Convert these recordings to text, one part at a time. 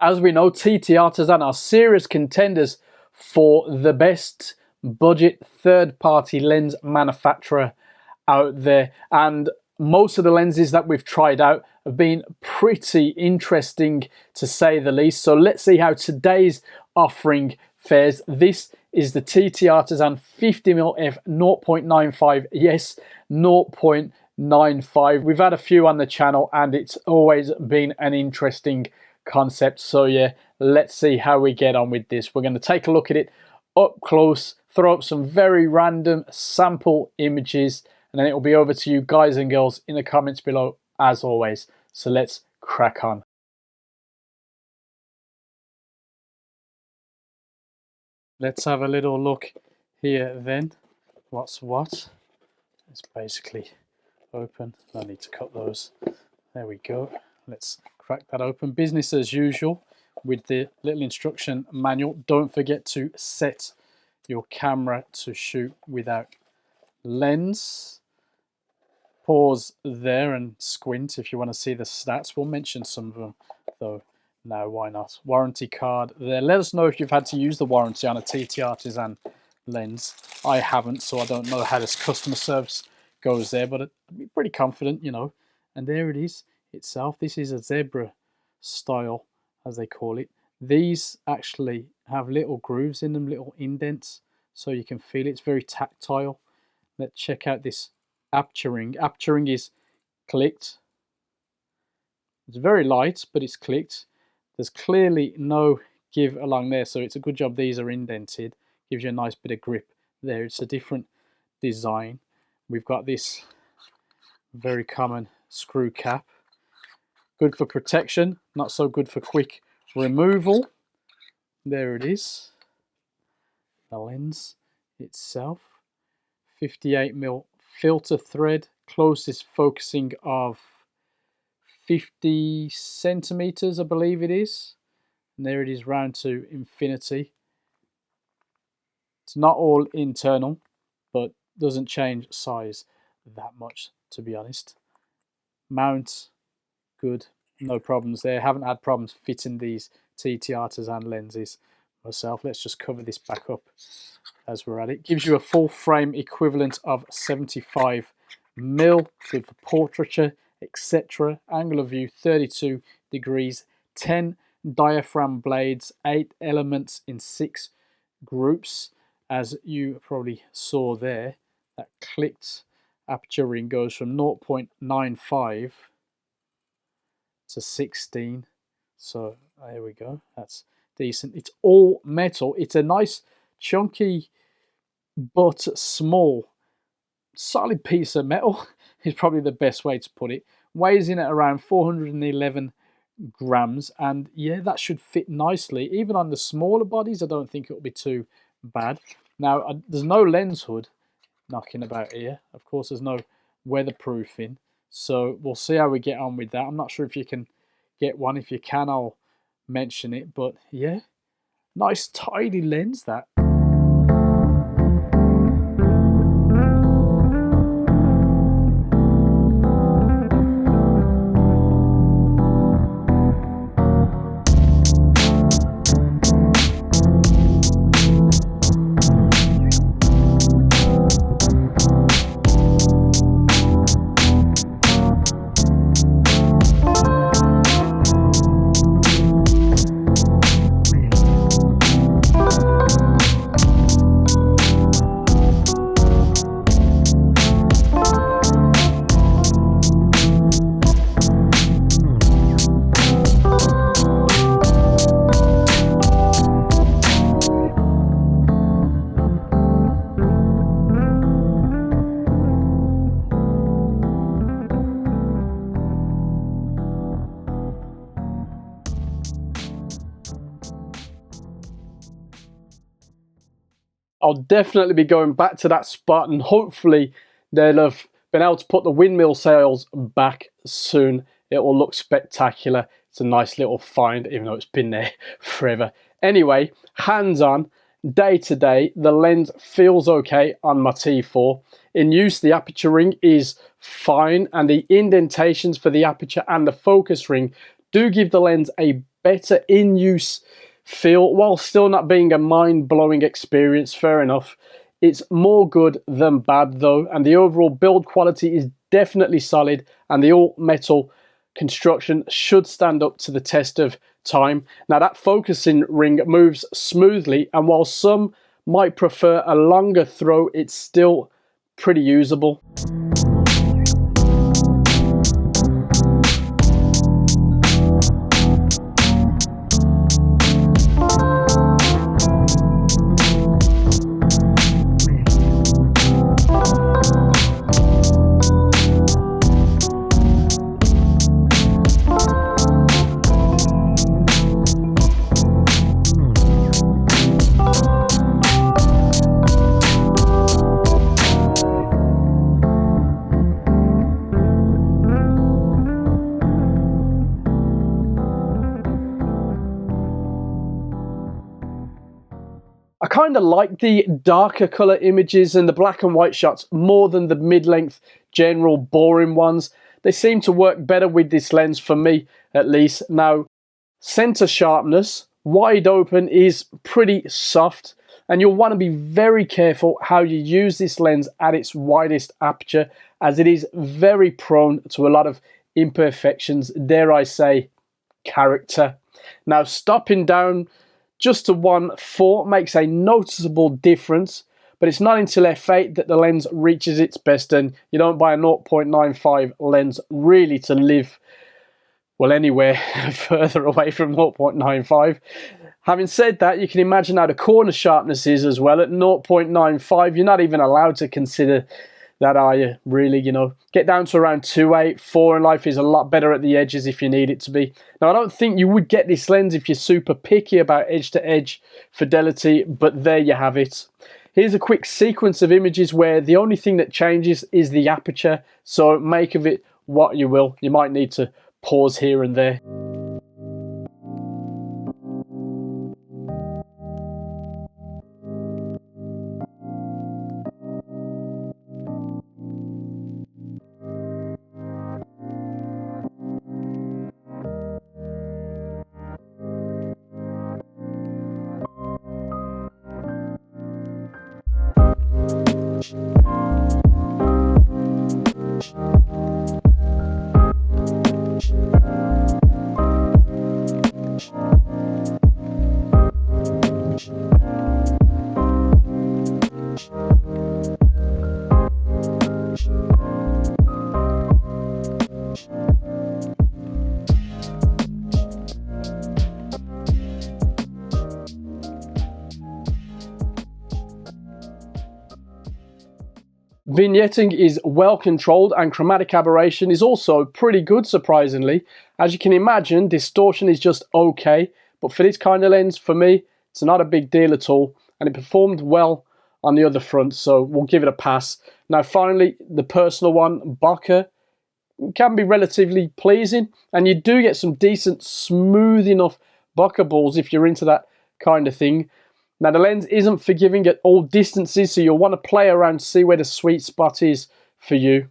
As we know, TTArtisan are serious contenders for the best budget third-party lens manufacturer out there, and most of the lenses that we've tried out have been pretty interesting to say the least. So let's see how today's offering fares. This is the TTArtisan 50mm f 0.95. Yes, 0.95. We've had a few on the channel and it's always been an interesting concept. So yeah, let's see how we get on with this. We're going to take a look at it up close, throw up some very random sample images, and then it will be over to you guys and girls in the comments below as always. So let's crack on. Let's have a little look here then. What's what? It's basically open. I need to cut those. There we go. Let's crack that open. Business as usual with the little instruction manual. Don't forget to set your camera to shoot without lens. Pause there and squint if you want to see the stats. We'll mention some of them though. No, why not? Warranty card there. Let us know if you've had to use the warranty on a TTArtisan lens. I haven't, so I don't know how this customer service goes there, but I'd be pretty confident, you know. And there it is itself. This is a zebra style, as they call it. These actually have little grooves in them, little indents, so you can feel it. It's very tactile. Let's check out this aperturing. Aperturing is clicked. It's very light, but it's clicked. There's clearly no give along there, so it's a good job these are indented. Gives you a nice bit of grip there. It's a different design. We've got this very common screw cap. Good for protection, not so good for quick removal. There it is. The lens itself. 58mm filter thread, closest focusing of 50 centimeters, I believe it is. And there it is, round to infinity. It's not all internal, but doesn't change size that much, to be honest. Mount, good, no problems there. Haven't had problems fitting these TTArtisan lenses myself. Let's just cover this back up as we're at it. Gives you a full frame equivalent of 75mm, good for portraiture, etc. Angle of view 32 degrees, 10 diaphragm blades, 8 elements in 6 groups, as you probably saw there. That clicked aperture ring goes from 0.95 to 16, so there we go. That's decent. It's all metal. It's a nice chunky but small solid piece of metal is probably the best way to put it. Weighs in at around 411 grams, and yeah, that should fit nicely. Even on the smaller bodies, I don't think it'll be too bad. Now, there's no lens hood knocking about here. Of course, there's no weatherproofing, so we'll see how we get on with that. I'm not sure if you can get one. If you can, I'll mention it, but yeah, nice tidy lens that. I'll definitely be going back to that spot, and hopefully they'll have been able to put the windmill sails back soon. It will look spectacular. It's a nice little find, even though it's been there forever. Anyway, hands-on, day-to-day, the lens feels okay on my T4. In use, the aperture ring is fine, and the indentations for the aperture and the focus ring do give the lens a better in-use feel, while still not being a mind-blowing experience. Fair enough. It's more good than bad though, and the overall build quality is definitely solid, and the all-metal construction should stand up to the test of time. Now that focusing ring moves smoothly, and while some might prefer a longer throw, it's still pretty usable. I kind of like the darker colour images and the black and white shots more than the mid-length general boring ones. They seem to work better with this lens, for me at least. Now, centre sharpness, wide open, is pretty soft, and you'll want to be very careful how you use this lens at its widest aperture, as it is very prone to a lot of imperfections, dare I say, character. Now, stopping down just to 1.4 makes a noticeable difference, but it's not until f8 that the lens reaches its best, and you don't buy a 0.95 lens really to live, well, anywhere further away from 0.95. Having said that, you can imagine how the corner sharpness is as well. At 0.95, you're not even allowed to consider that, are you? Really, you know, get down to around 2.8, 4, and life is a lot better at the edges if you need it to be. Now, I don't think you would get this lens if you're super picky about edge-to-edge fidelity, but there you have it. Here's a quick sequence of images where the only thing that changes is the aperture, so make of it what you will. You might need to pause here and there. Vignetting is well controlled, and chromatic aberration is also pretty good, surprisingly. As you can imagine, distortion is just okay, but for this kind of lens, for me, it's not a big deal at all, and it performed well on the other front, so we'll give it a pass. Now finally, the personal one, bokeh, can be relatively pleasing, and you do get some decent, smooth enough bokeh balls if you're into that kind of thing. Now the lens isn't forgiving at all distances, so you'll want to play around to see where the sweet spot is for you.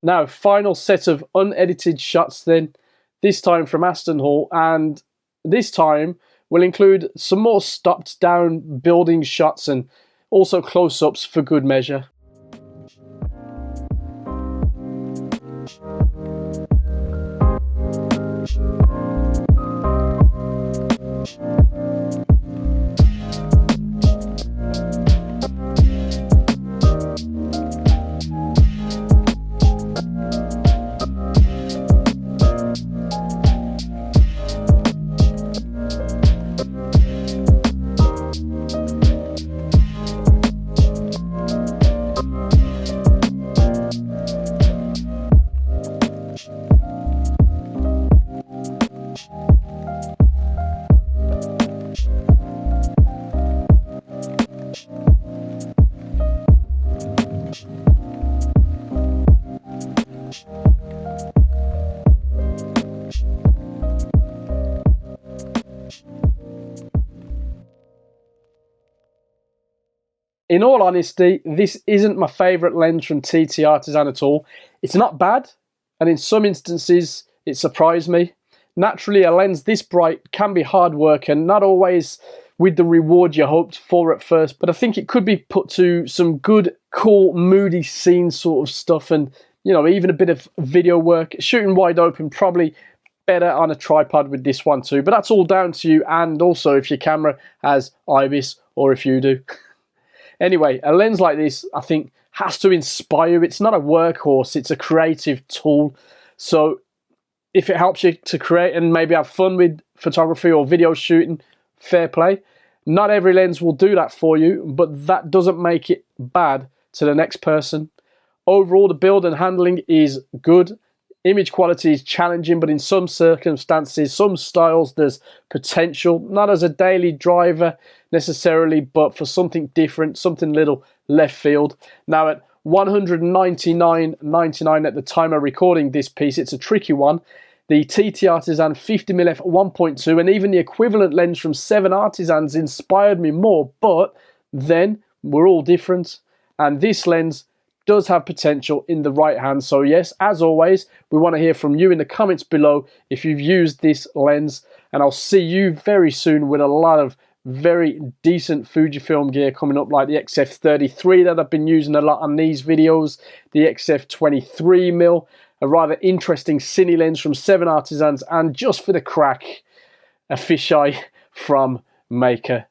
Now, final set of unedited shots then, this time from Aston Hall, and this time we'll include some more stopped down building shots and also close-ups for good measure. in all honesty, this isn't my favourite lens from TTArtisan at all. It's not bad, and in some instances, it surprised me. Naturally, a lens this bright can be hard work and not always with the reward you hoped for at first, but I think it could be put to some good, cool, moody scene sort of stuff, and, you know, even a bit of video work. Shooting wide open, probably better on a tripod with this one too, but that's all down to you, and also if your camera has IBIS or if you do. Anyway, a lens like this, I think, has to inspire you. It's not a workhorse, it's a creative tool. So if it helps you to create and maybe have fun with photography or video shooting, fair play. Not every lens will do that for you, but that doesn't make it bad to the next person. Overall, the build and handling is good. Image quality is challenging, but in some circumstances, some styles, there's potential. Not as a daily driver necessarily, but for something different, something little left field. Now at $199.99 at the time of recording this piece, it's a tricky one. The TTArtisan 50mm f1.2 and even the equivalent lens from 7 Artisans inspired me more, but then we're all different, and this lens does have potential in the right hand. So yes, as always, we want to hear from you in the comments below if you've used this lens, and I'll see you very soon with a lot of very decent Fujifilm gear coming up, like the XF33 that I've been using a lot on these videos, the XF23mm, a rather interesting cine lens from 7 Artisans, and just for the crack, a fisheye from Maker.